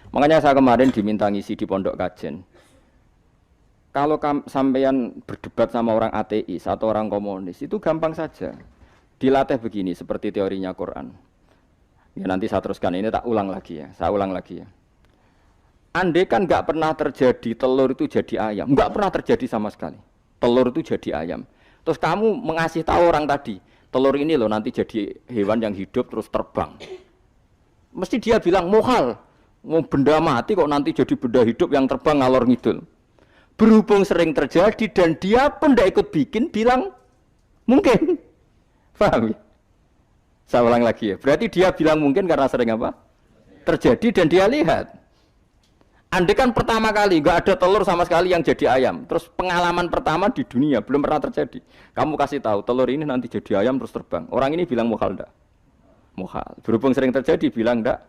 Makanya saya kemarin diminta ngisi di pondok kajen. Kalau sampean berdebat sama orang ateis atau orang komunis itu gampang saja. Dilatih begini seperti teorinya Quran. Ya nanti saya teruskan ini tak ulang lagi ya. Saya ulang lagi ya. Andai kan nggak pernah terjadi telur itu jadi ayam, nggak pernah terjadi sama sekali. Telur itu jadi ayam. Terus kamu mengasih tahu orang tadi, telur ini loh nanti jadi hewan yang hidup terus terbang. Mesti dia bilang mohal. Mau benda mati kok nanti jadi benda hidup yang terbang ngalor ngidul. Berhubung sering terjadi dan dia pun tidak ikut bikin, bilang mungkin. Paham ya? Saya ulang lagi ya. Berarti dia bilang mungkin karena sering apa? Terjadi dan dia lihat. Andai kan pertama kali nggak ada telur sama sekali yang jadi ayam. Terus pengalaman pertama di dunia belum pernah terjadi. Kamu kasih tahu telur ini nanti jadi ayam terus terbang. Orang ini bilang mukhal enggak? Mukhal. Berhubung sering terjadi bilang enggak?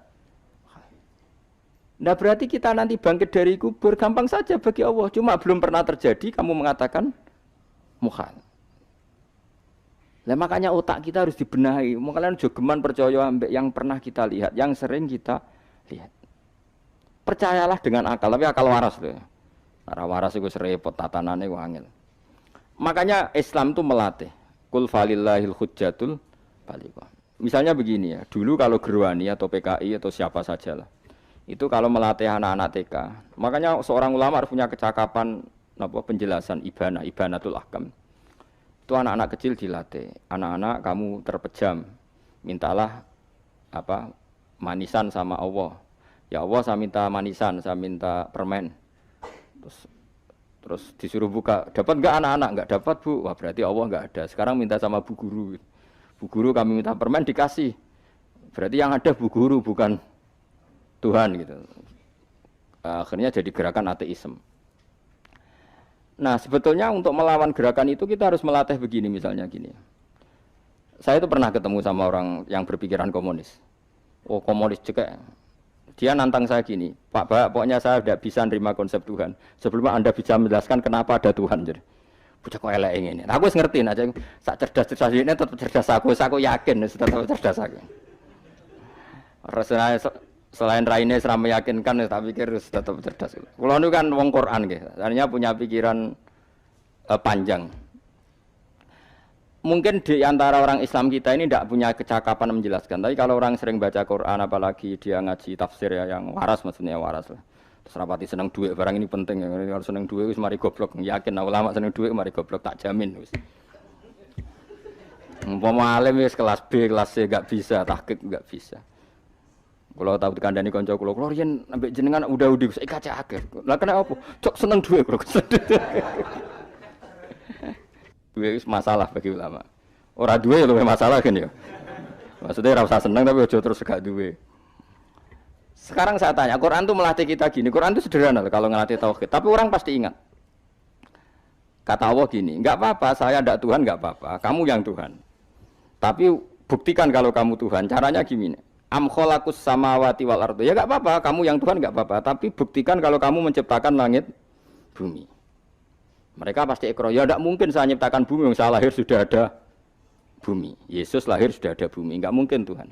Nah berarti kita nanti bangkit dari kubur gampang saja bagi Allah. Cuma belum pernah terjadi kamu mengatakan mukhal. Nah makanya otak kita harus dibenahi. Makanya jogeman percaya ambek yang pernah kita lihat, yang sering kita lihat. Percayalah dengan akal, tapi akal waras loh. Arah waras itu serepot tatanannya wangil. Makanya Islam itu melatih. Kul falillahil hujjatul balighah. Misalnya begini ya, dulu kalau Gerwani atau PKI atau siapa sajalah. Itu kalau melatih anak-anak TK. Makanya seorang ulama harus punya kecakapan penjelasan ibanatul ahkam. Itu anak-anak kecil dilatih. Anak-anak kamu terpejam, mintalah manisan sama Allah. Ya Allah saya minta manisan, saya minta permen. Terus disuruh buka. Dapat enggak anak-anak? Enggak dapat, Bu. Wah, berarti Allah enggak ada. Sekarang minta sama Bu Guru. Bu Guru kami minta permen dikasih. Berarti yang ada Bu Guru bukan Tuhan gitu. Akhirnya jadi gerakan ateisme. Nah, sebetulnya untuk melawan gerakan itu kita harus melatih begini misalnya gini. Saya itu pernah ketemu sama orang yang berpikiran komunis. Oh, komunis juga. Dia nantang saya gini, Pak, pokoknya saya tidak bisa nerima konsep Tuhan. Sebelum Anda bisa menjelaskan kenapa ada Tuhan. Jadi, bocah kok elek ini. Nah, aku ngerti aja, sak cerdas ini tetap cerdas aku yakin tetap cerdas aku. Rasanya selain raine seram meyakinkan, tak pikir tetap cerdas. Kalau itu kan wong Quran gitu, artinya punya pikiran panjang. Mungkin di antara orang Islam kita ini tidak punya kecakapan menjelaskan. Tapi kalau orang sering baca Quran, apalagi dia ngaji tafsir ya, yang waras maksudnya waras lah. Terus rapati seneng duit, barang ini penting ya. Kalau seneng duit, mari goblok. Yakin, ulama seneng duit, mari goblok, tak jamin. Umpama alim wis kelas B, kelas C gak bisa, tahqiq gak bisa. Kalau tahu dikandani kanca kula riyen ambek jenengan udah saya kaca akhir. Lah kena apa? Cok seneng duit kula. Duit masalah bagi ulama. Ora duwe luwih masalah kan ya. Maksudnya ora usah seneng tapi aja terus gak duwe. Sekarang saya tanya, Quran itu melatih kita gini. Quran itu sederhana kalau ngelatih tauhid, tapi orang pasti ingat. Kata Allah gini, enggak apa-apa, saya ndak Tuhan enggak apa-apa, kamu yang Tuhan. Tapi buktikan kalau kamu Tuhan. Caranya gini. Am khalaqus samawati wal ardi. Ya enggak apa-apa, kamu yang Tuhan enggak apa-apa, tapi buktikan kalau kamu menciptakan langit bumi. Mereka pasti ikrar, ya tidak mungkin saya menciptakan bumi, yang saya lahir sudah ada bumi. Yesus lahir sudah ada bumi, enggak mungkin Tuhan.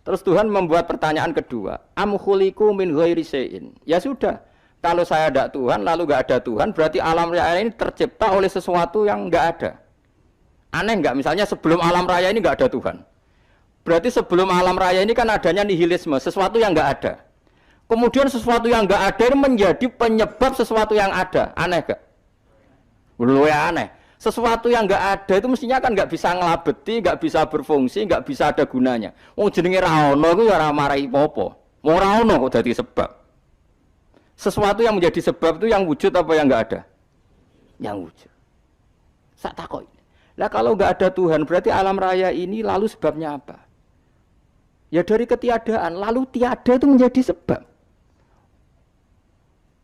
Terus Tuhan membuat pertanyaan kedua, am khuliqu min ghairi syai'in. Ya sudah, kalau saya tidak Tuhan, lalu enggak ada Tuhan, berarti alam raya ini tercipta oleh sesuatu yang enggak ada. Aneh enggak? Misalnya sebelum alam raya ini enggak ada Tuhan. Berarti sebelum alam raya ini kan adanya nihilisme, sesuatu yang enggak ada. Kemudian sesuatu yang enggak ada ini menjadi penyebab sesuatu yang ada. Aneh enggak? Luwih aneh. Sesuatu yang enggak ada itu mestinya kan enggak bisa ngelabeti, enggak bisa berfungsi, enggak bisa ada gunanya. Wong jenenge ra ono iku ya ora marai apa-apa. Wong ra ono kok dadi sebab. Sesuatu yang menjadi sebab itu yang wujud apa yang enggak ada? Yang wujud. Sak takoki. Lah kalau enggak ada Tuhan, berarti alam raya ini lalu sebabnya apa? Ya dari ketiadaan, lalu tiada itu menjadi sebab.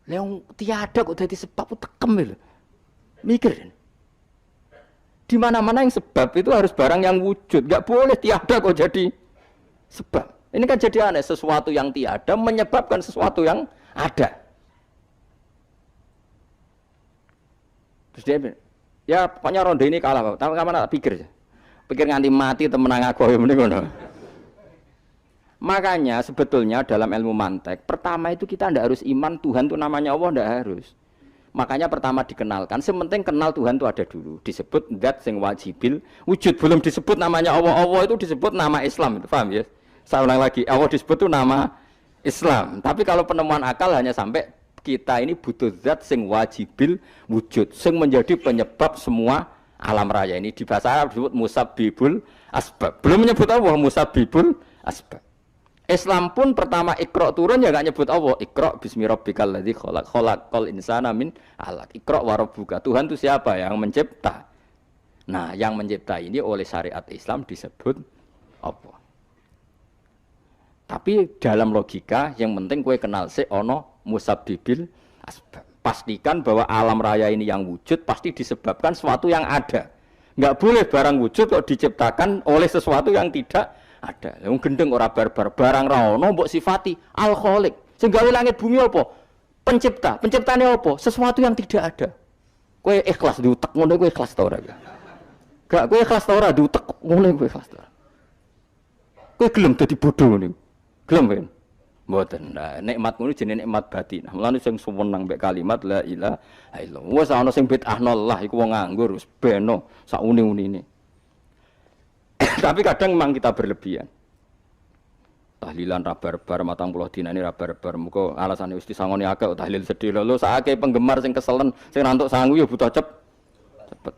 Lah tiada kok dadi sebab tekem lho. Mikir. Di mana-mana yang sebab itu harus barang yang wujud. Enggak boleh tiada kok jadi sebab. Ini kan jadi aneh. Sesuatu yang tiada menyebabkan sesuatu yang ada. Terus dia bilang, ya pokoknya ronde ini kalah. Tapi kamu tak pikir. Pikir nganti mati temenang aku. Ya mending ngono. Makanya sebetulnya dalam ilmu mantek, pertama itu kita tidak harus iman Tuhan itu namanya Allah, tidak harus. Makanya pertama dikenalkan, sementing kenal Tuhan itu ada dulu. Disebut zat sing wajibil wujud, belum disebut namanya Allah. Allah itu disebut nama Islam, itu paham ya? Saya ulang lagi, Allah disebut itu nama Islam. Tapi kalau penemuan akal hanya sampai kita ini butuh zat sing wajibil wujud, sing menjadi penyebab semua alam raya ini. Di bahasa Arab disebut musabbibul asbab. Belum menyebut Allah musabbibul asbab. Islam pun pertama Iqra turun ya enggak nyebut Allah. Iqra bismi rabbikal ladzi khalaq, khalaqal insana min 'alaq. Iqra wa rabbuka. Tuhan itu siapa? Yang mencipta. Nah, yang mencipta ini oleh syariat Islam disebut Allah. Tapi dalam logika yang penting kowe kenal sik ana musabbibil asbab. Pastikan bahwa alam raya ini yang wujud pasti disebabkan sesuatu yang ada. Enggak boleh barang wujud kok diciptakan oleh sesuatu yang tidak ada. Wong gendeng ora barbar, barang ra ono mbok sifati al-khaliq. Sing gawe langit bumi apa? Pencipta. Penciptane apa? Sesuatu yang tidak ada. Kowe ikhlas diutek ngono kowe ikhlas ta ora? Gak kowe ikhlas ta ora diutek ngono kowe ikhlas ta. Kowe gelem dadi bodho ngene. Gelem kan? Mboten. Nah, nikmat ngono jenenge nikmat batin. Mulane sing suwenang mbek kalimat la ilaha illallah. Wes ana sing bid'ahno Allah iku wong nganggur wis beno sak uni-unine. Tapi kadang memang kita berlebihan. Tahlilan rabar-bar matang puluh dina ini rabar-bar. Muka alasannya mesti sangoni akeh tahlil sedih. Lalu saake penggemar sing keselen, sing nantuk sangu ya butuh cepet.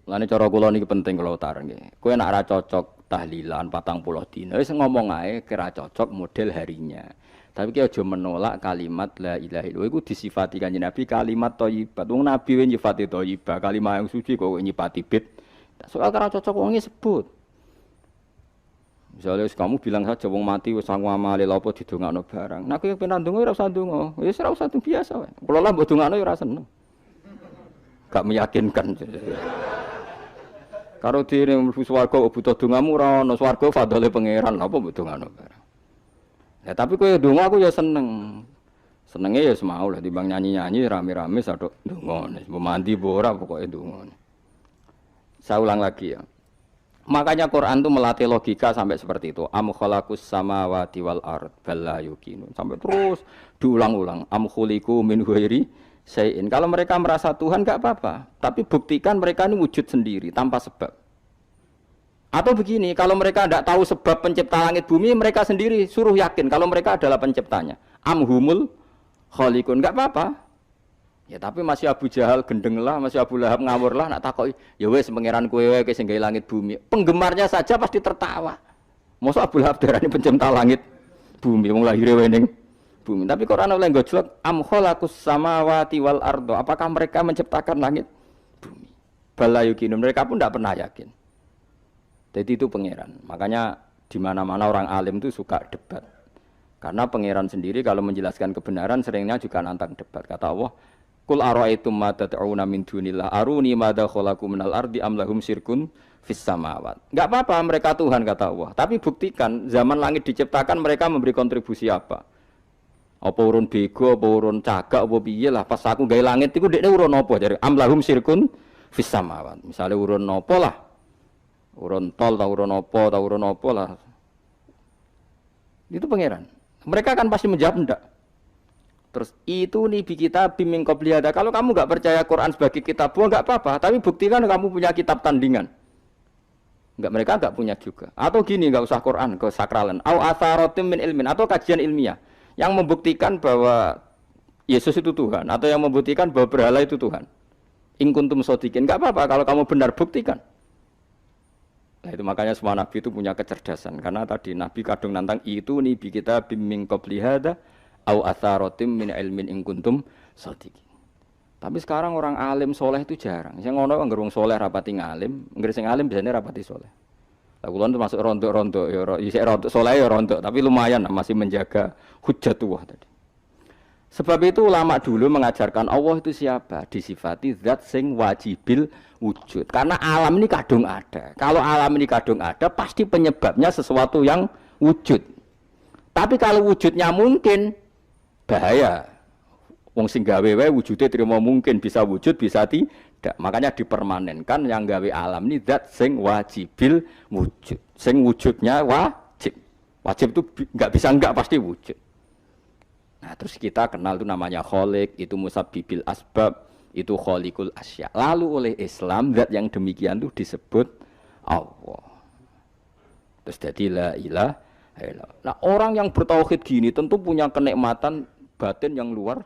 Lane cara kula niki penting kula utarange. Kowe nek ora cocok tahlilan 40 dina wis ngomong ae kira cocok model harinya. Tapi ki aja menolak kalimat la ilaha illallah iku disifati Kanjeng Nabi kalimat thayyibat. Wong Nabi wis nyifati thayyibah, kalimat yang suci kok nyifati bid. Soal kira cocok wong sebut. Misalnya kamu bilang saja wong mati wis sangu amale lha apa didongakno barang. Nek kowe pengen ndonga ora usah ndonga. Wis ora usah biasa wae. Kula lah mbok dongakno ya ora seneng. Gak meyakinkan. Karo dene mlebu swarga butuh dongamu ora ono swarga fadhole pangeran apa mbok dongakno barang. Ya tapi kowe donga aku ya seneng. Senenge ya semau lah timbang nyanyi-nyanyi rame-rame sadok donga. Mbok mandi mbok ora pokoke donga. Saya ulang lagi ya. Makanya Quran itu melatih logika sampai seperti itu. Am khalaqus samawati wal ard bal la yuqinun. Sampai terus diulang-ulang. Am khuliqu min ghairi syai'in. Kalau mereka merasa Tuhan enggak apa-apa, tapi buktikan mereka ini wujud sendiri tanpa sebab. Atau begini, kalau mereka tidak tahu sebab pencipta langit bumi, mereka sendiri suruh yakin kalau mereka adalah penciptanya. Amhumul khaliqun, enggak apa-apa. Ya tapi masih Abu Jahal gendeng lah, masih Abu Lahab ngawur lah, nak takoki, ya wes pangeran kowe wae sing gawe langit bumi. Penggemarnya saja pasti tertawa. Mosok Abu Lahab darani pencipta langit bumi, wong lahire wae ning bumi. Tapi Quran oleh gojlok am khalaqus samawati wal ardo. Apakah mereka menciptakan langit bumi? Bala yuqinun, mereka pun tidak pernah yakin. Jadi itu pangeran. Makanya di mana-mana orang alim itu suka debat. Karena pangeran sendiri kalau menjelaskan kebenaran seringnya juga nantang debat. Kata Allah, "Qul ara'aytum ma tad'una min dunillah aruni madza khalaqu minal ardi am lahum syirkun fis samawat." Enggak apa-apa mereka Tuhan kata Allah, tapi buktikan zaman langit diciptakan mereka memberi kontribusi apa? Apa urun bego, apa urun cagak, apa piye lah pas aku gawe langit iku dekne urun apa jare am lahum syirkun fis samawat. Misale urun apa lah? Urun tol, urun apa lah. Itu pangeran. Mereka kan pasti menjawab enggak. Terus itu nih bi kita biming qobliyada. Kalau kamu enggak percaya Quran sebagai kitab buah enggak apa-apa, tapi buktikan kamu punya kitab tandingan. Enggak, mereka enggak punya juga. Atau gini, enggak usah Quran, ke sakralan. Au atharatim min ilmin, atau kajian ilmiah yang membuktikan bahwa Yesus itu Tuhan, atau yang membuktikan bahwa berhala itu Tuhan. In kuntum shodiqin, enggak apa-apa kalau kamu benar buktikan. Nah, itu makanya semua nabi itu punya kecerdasan, karena tadi nabi kadung nantang itu nih bi kita biming qobliyada au atharatim min ilmin in kuntum shodiqin. Tapi sekarang orang alim soleh itu jarang. Sing ngono anggere wong soleh rapati ngalim, anggere sing alim biasanya rapati soleh. Lah kula termasuk rontok-rontok ya isih rontok soleh ya rontok, tapi lumayan masih menjaga hujjatullah tadi. Sebab itu ulama dulu mengajarkan Allah itu siapa? Disifati zat sing wajibil wujud. Karena alam ini kadung ada. Kalau alam ini kadung ada, pasti penyebabnya sesuatu yang wujud. Tapi kalau wujudnya mungkin, bahaya. Wong sing gawe wae wujude trimo mungkin bisa wujud bisa Makanya dipermanenkan yang gawe alam ini zat sing wajibil wujud. Sing wujudnya wajib. Wajib itu nggak bisa enggak pasti wujud. Nah, terus kita kenal itu namanya khaliq, itu musabbibil asbab, itu khaliqul asya. Lalu oleh Islam zat yang demikian itu disebut Allah. Terus jadi la ilaha illallah. Nah, orang yang bertauhid gini tentu punya kenikmatan batin yang luar